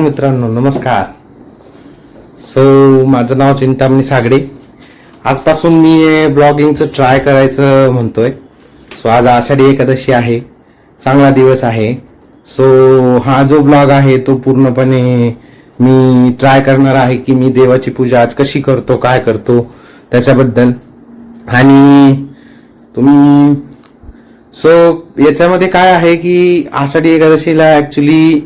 मित्रांनो नमस्कार. माझं नाव चिंतामणी सागडे. आजपासून मी ब्लॉगिंगचं ट्राय करायचं म्हणतोय. आज आषाढी एकादशी आहे, चांगला दिवस आहे. हा जो ब्लॉग आहे तो पूर्णपणे मी ट्राय करणार आहे की मी देवाची पूजा आज कशी करतो, काय करतो त्याच्याबद्दल. आणि तुम्ही याच्यामध्ये काय आहे की आषाढी एकादशीला ऍक्च्युली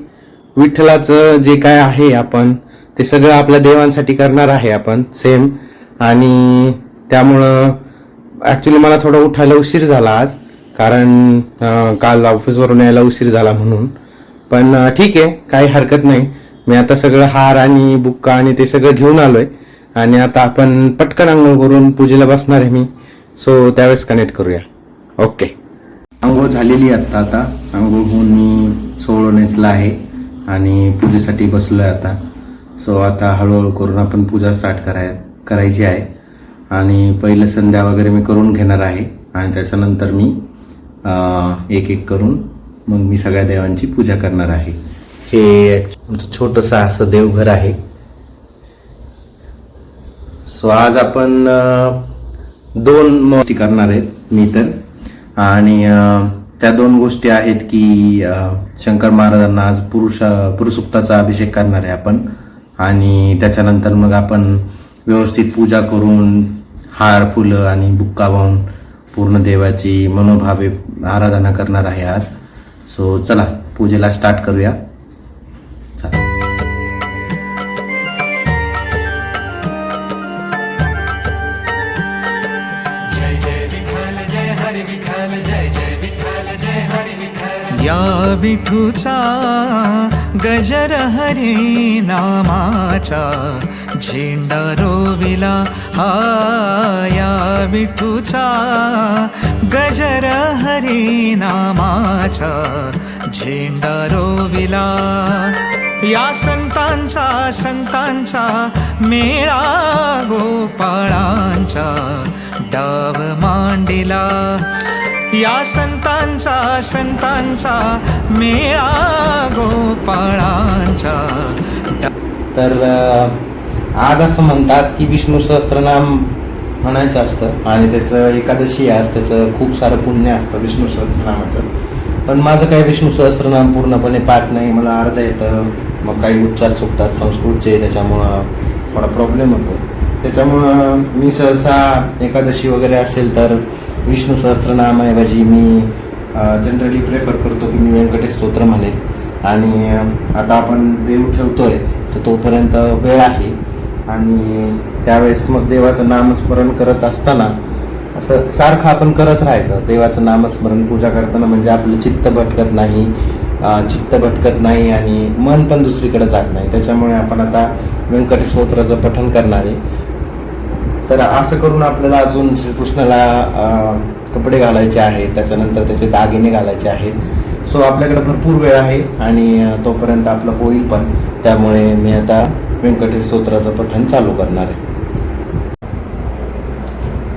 विठ्ठलाचं जे काय आहे आपण ते सगळं आपल्या देवांसाठी करणार आहे आपण सेम. आणि त्यामुळं ऍक्च्युली मला थोडा उठायला उशीर झाला आज, कारण काल ऑफिसवरून यायला उशीर झाला म्हणून. पण ठीक आहे, काही हरकत नाही. मी आता सगळं हार आणि बुक्का आणि ते सगळं घेऊन आलोय आणि आता आपण पटकन आंघोळ करून पूजेला बसणार आहे मी. त्यावेळेस कनेक्ट करूया. ओके. आंघोळ झालेली आता आंघोळ होऊन मी सोहळा नेसला आहे आणि पूजेसाठी बसलोय आता. आता हळूहळू करून आपण पूजा स्टार्ट करायची आहे. आणि पहिलं संध्या वगैरे मी करून घेणार आहे आणि त्याच्यानंतर मी एक एक करून मग मी सगळ्या देवांची पूजा करणार आहे. हे आमचं छोटंसं असं देवघर आहे. आज आपण 2 मूर्ती करणार आहेत मी तर. आणि त्या 2 गोष्टी आहेत की शंकर महाराजांना आज पुरुषसुक्ताचा अभिषेक करणार आहे आपण. आणि त्याच्यानंतर मग आपण व्यवस्थित पूजा करून हार फुलं आणि बुक्का वाहून पूर्ण देवाची मनोभावे आराधना करणार आहे आज. चला पूजेला स्टार्ट करूया. चला. या विठूचा गजर हरी नामाचा झेंडा रोविला. या विठूचा गजर हरी नामाचा झेंडा रोविला. या संतांचा मेळा गोपाळांचा डाव मांडिला. या संतांचा मेळा गोपाळांचा. तर आज असं म्हणतात की विष्णू सहस्त्रनाम म्हणायचं असतं आणि त्याचं एकादशी आज त्याचं खूप सारं पुण्य असतं विष्णू सहस्त्रनामाचं. पण माझं काही विष्णू सहस्त्रनाम पूर्णपणे पाठ नाही, मला अर्ध येतं. मग काही उच्चार चुकतात संस्कृतचे, त्याच्यामुळं थोडा प्रॉब्लेम होतो. त्याच्यामुळं मी सहसा एकादशी वगैरे असेल तर विष्णू सहस्त्रनामाऐवजी मी जनरली प्रेफर करतो की मी व्यंकटेश स्तोत्र म्हणेन. आणि आता आपण देव ठेवतोय तर तोपर्यंत वेळ आहे आणि त्यावेळेस मग देवाचं नामस्मरण करत असताना असं सारखं आपण करत राहायचं. देवाचं नामस्मरण पूजा करताना म्हणजे आपलं चित्त भटकत नाही आणि मन पण दुसरीकडे जात नाही. त्याच्यामुळे आपण आता व्यंकटेश स्तोत्राचं पठण करणार आहे. तर असं करून आपल्याला अजून श्रीकृष्णाला कपडे घालायचे आहेत, त्याच्यानंतर त्याचे दागिने घालायचे आहेत. आपल्याकडे भरपूर वेळ आहे आणि तोपर्यंत आपलं होईल पण. त्यामुळे मी आता व्यंकटेश स्तोत्राचं पठण चालू करणार आहे.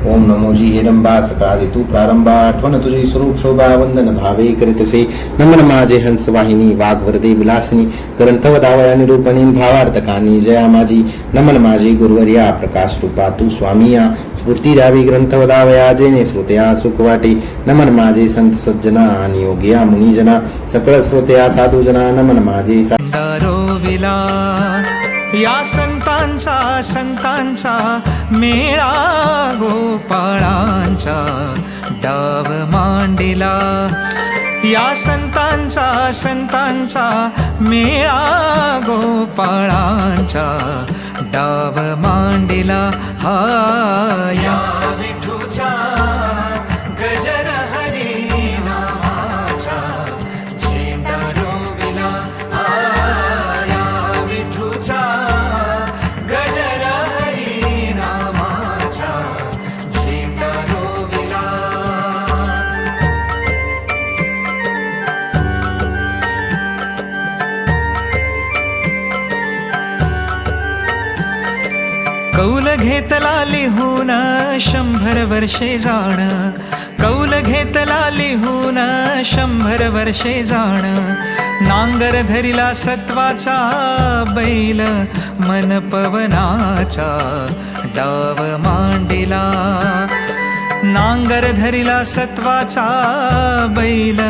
ओम नमोजी हिरंबा सकाळी तू प्रारंभा आठवण तुझी स्वरूप शोभा वंदन भावे करीतसे. नमन माझे हंस वाहिनी वाघवरदे विलासिनी ग्रंथव दावया निरूपणी भावार्थकानी जया माझी. नमन माझे गुरुवर्या प्रकाश रूपा तू स्वामिया स्फूर्ती द्यावी ग्रंथव दावया जेने श्रोत्या सुख वाटे. नमन माझे संत सज्जना आणि योगिया मुनिजना सकळ श्रोत्या साधुजना. नमन माझे रोविला. या संतांचा मेळा गोपाळांचा डाव मांडिला. या संतांचा मेळा गोपाळांचा डाव मांडिला. या विठूचा गजर हरी नामाचा झेंडा रोविला. या विठूचा गजर हरी नामाचा झेंडा रोविला. कौल घेतला लिहून 100 वर्षे जाण. कौल घेतला लिहून 100 वर्षे जाण. नांगर धरिला सत्वाचा बैल मन पवनाचा डाव मांडिला नांगर धरिला सत्वाचा बैल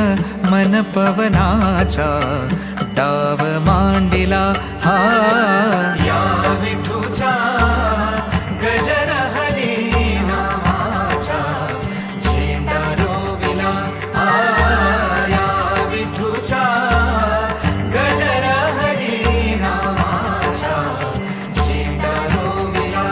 मन पवनाचा डाव मांडिला हा या विठूचा गजर हरी नामाचा झेंडा रोविला या विठूचा गजर हरी नामाचा झेंडा रोविला.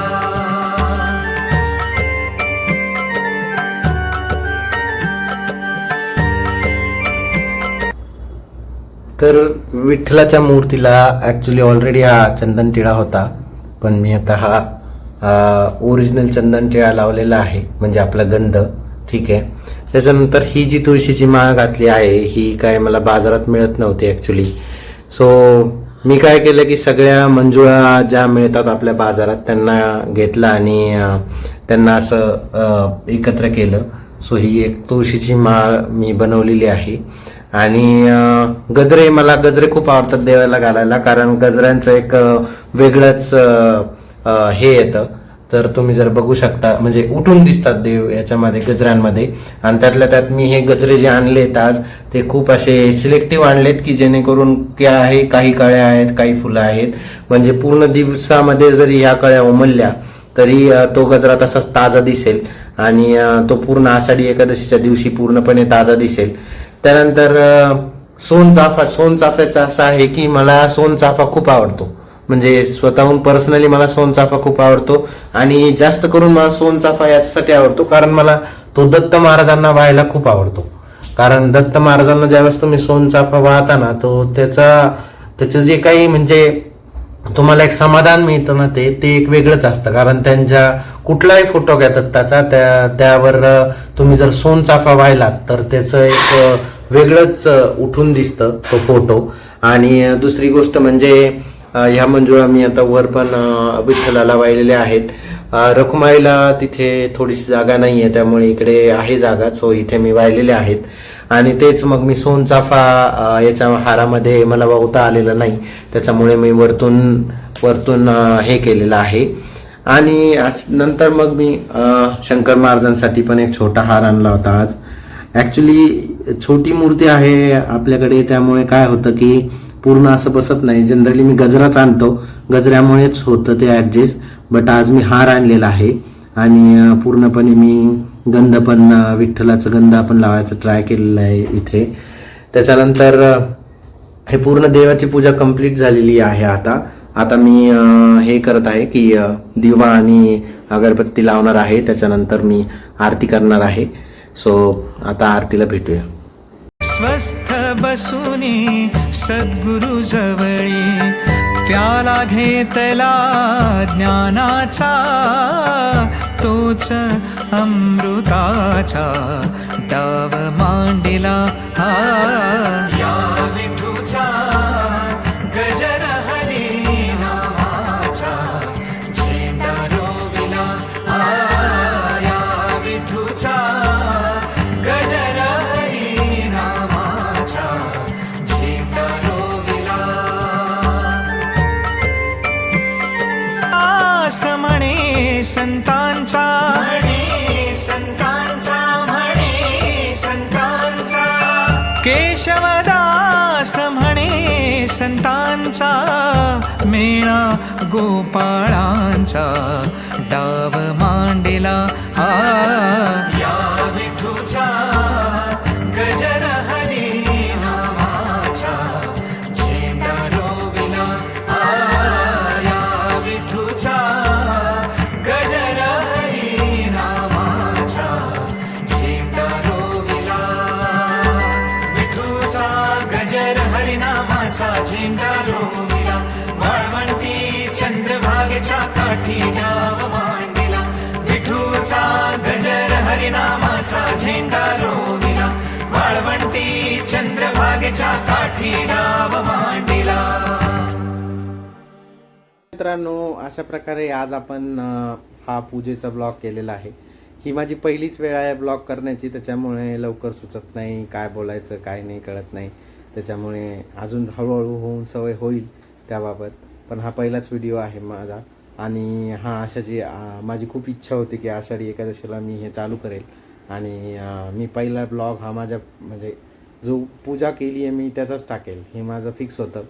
तर विठ्ठलाच्या मूर्तीला ॲक्च्युली ऑलरेडी हा चंदन टिळा होता, पण मी आता हा ओरिजिनल चंदन टिळा लावलेला आहे, म्हणजे आपला गंध. ठीक आहे. त्याच्यानंतर ही जी तुळशीची माळ घातली आहे ही काय मला बाजारात मिळत नव्हती ॲक्च्युली. सो मी काय केलं की सगळ्या मंजुळा ज्या मिळतात आपल्या बाजारात त्यांना घेतलं आणि त्यांना असं एकत्र केलं. सो ही एक तुळशीची माळ मी बनवलेली आहे. आणि गजरे, मला गजरे खूप आवडतात देवाला घालायला, कारण गजऱ्यांचं एक वेगळंच हे येतं. तर तुम्ही जर बघू शकता, म्हणजे उठून दिसतात देव याच्यामध्ये गजऱ्यांमध्ये. आणि त्यातल्या त्यात मी हे गजरे जे आणलेत आज ते खूप असे सिलेक्टिव्ह आणलेत की जेणेकरून क्या आहे, काही कळ्या आहेत, काही फुलं आहेत. म्हणजे पूर्ण दिवसामध्ये जरी ह्या कळ्या उमलल्या तरी तो गजरा तसाच ताजा दिसेल आणि तो पूर्ण आषाढी एकादशीच्या दिवशी पूर्णपणे ताजा दिसेल. त्यानंतर सोनचाफ्याचं असं आहे की मला सोनचाफा खूप आवडतो, म्हणजे स्वतःहून पर्सनली मला सोनचाफा खूप आवडतो. आणि जास्त करून मला सोनचाफा याच्यासाठी आवडतो कारण मला तो दत्त महाराजांना वाहायला खूप आवडतो. कारण दत्त महाराजांना ज्यावेळेस तुम्ही सोनचाफा वाहता ना, तो त्याचं जे काही म्हणजे तुम्हाला एक समाधान मिळतं ना, ते एक वेगळंच असतं. कारण त्यांच्या कुठलाही फोटो घ्या दत्ताचा, त्यावर तुम्ही जर सोनचाफा वाहिलात तर त्याचं एक वेगळंच उठून दिसतं तो फोटो. आणि दुसरी गोष्ट म्हणजे ह्या मंजुळा मी आता वर पण विठ्ठलाला वाहिलेल्या आहेत. रखुमाईला तिथे थोडीशी जागा नाही आहे, त्यामुळे इकडे आहे जागा, सो इथे मी वाहिलेले आहेत. आणि तेच मग मी सोनचाफा याच्या हारामध्ये मला वाहता आलेलं नाही, त्याच्यामुळे मी वरतून हे केलेलं आहे. आणि नंतर मग मी शंकर महाराजांसाठी पण एक छोटा हार आणला होता आज. ॲक्च्युली छोटी मूर्ती आहे आपल्याकडे, त्यामुळे काय होतं की पूर्ण असं बसत नाही. जनरली मी गजराच आणतो, गजऱ्यामुळेच होतं ते ॲडजस्ट. बट आज मी हार आणलेला आहे आणि पूर्णपणे मी गंध पण विठ्ठलाचं गंध आपण लावायचं ट्राय केलेलं आहे इथे. त्याच्यानंतर हे पूर्ण देवाची पूजा कंप्लीट झालेली आहे. आता मी हे करत आहे की दिवा आणि अगरबत्ती लावणार आहे, त्याच्यानंतर मी आरती करणार आहे. सो आता आरतीला भेटूया. स्वस्थ बसुनी सद्गुरु जवळी प्याला घेतला ज्ञानाचा तोच अमृताचा डाव मांडिला या विठूचा गजर हरी नामाचा झेंडा रोविला या विठूचा गजर हरी नामाचा झेंडा रोविला. आस म्हणे संतांचा केशवदास म्हणे संतांचा मेळा गोपाळांचा डाव मांडिला या विठूचा गजर हरी नामाचा झेंडा रोविला या विठूचा गजर हरी नामाचा झेंडा रोविला. विठूचा गजर हरिनामाचा झेंडा रोविला वाळवंटी चंद्रभागेच्या काठी डाव मांडिला. विठूचा गजर हरिनामाचा झेंडा रोविला वाळवंटी चंद्रभागेच्या काठी डाव मांडिला. मित्रांनो, अशा प्रकारे आज आपण हा पूजेचा ब्लॉग केलेला आहे. ही माझी पहिलीच वेळ आहे ब्लॉग करण्याची, त्याच्यामुळे लवकर सुचत नाही, काय बोलायचं काय नाही कळत नाही. त्याच्यामुळे अजून हळूहळू होऊन सवय होईल त्याबाबत. पण हा पहिलाच व्हिडिओ आहे माझा आणि हा आषाढी माझी खूप इच्छा होती की आषाढी एकादशीला मी हे चालू करेल आणि मी पहिला ब्लॉग हा माझ्या म्हणजे जो पूजा केली आहे मी त्याचाच टाकेल हे माझं फिक्स होतं.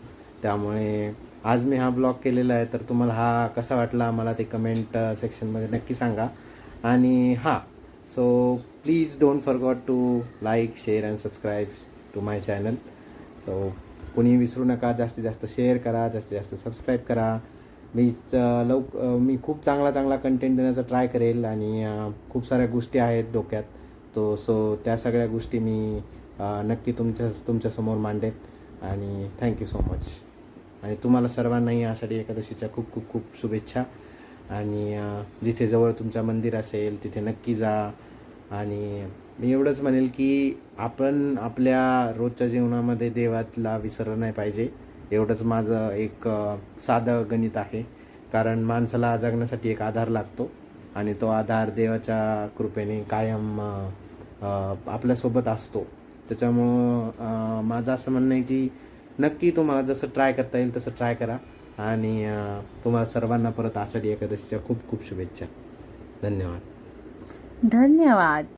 त्यामुळे आज मी हा ब्लॉग केलेला आहे. तर तुम्हाला हा कसा वाटला मला ते कमेंट सेक्शनमध्ये नक्की सांगा. आणि हां, so please don't forgot to like share and subscribe to my channel. So कोणी विसरू नका, जास्तीत जास्त शेअर करा, जास्तीत जास्त सबस्क्राईब करा. मी खूप चांगला कंटेंट देण्याचा ट्राय करेल आणि खूप साऱ्या गोष्टी आहेत डोक्यात सो त्या सगळ्या गोष्टी मी नक्की तुमच्यासमोर मांडेन. आणि थँक्यू सो मच. आणि तुम्हाला सर्वांनाही आषाढी एकादशीच्या खूप खूप खूप शुभेच्छा. आणि जिथे जवळ तुमचं मंदिर असेल तिथे नक्की जा. आणि मी एवढंच म्हणेल की आपण आपल्या रोजच्या जीवनामध्ये देवाला विसरलं नाही पाहिजे. एवढंच माझं एक साधं गणित आहे. कारण माणसाला जगण्यासाठी एक आधार लागतो आणि तो आधार देवाच्या कृपेने कायम आपल्यासोबत असतो. त्याच्यामुळं माझं असं म्हणणं आहे की नक्की तुम्हाला जसं ट्राय करता येईल तसं ट्राय करा. आणि तुम्हाला सर्वांना परत आषाढी एकादशीच्या खूप खूप शुभेच्छा. धन्यवाद. धन्यवाद.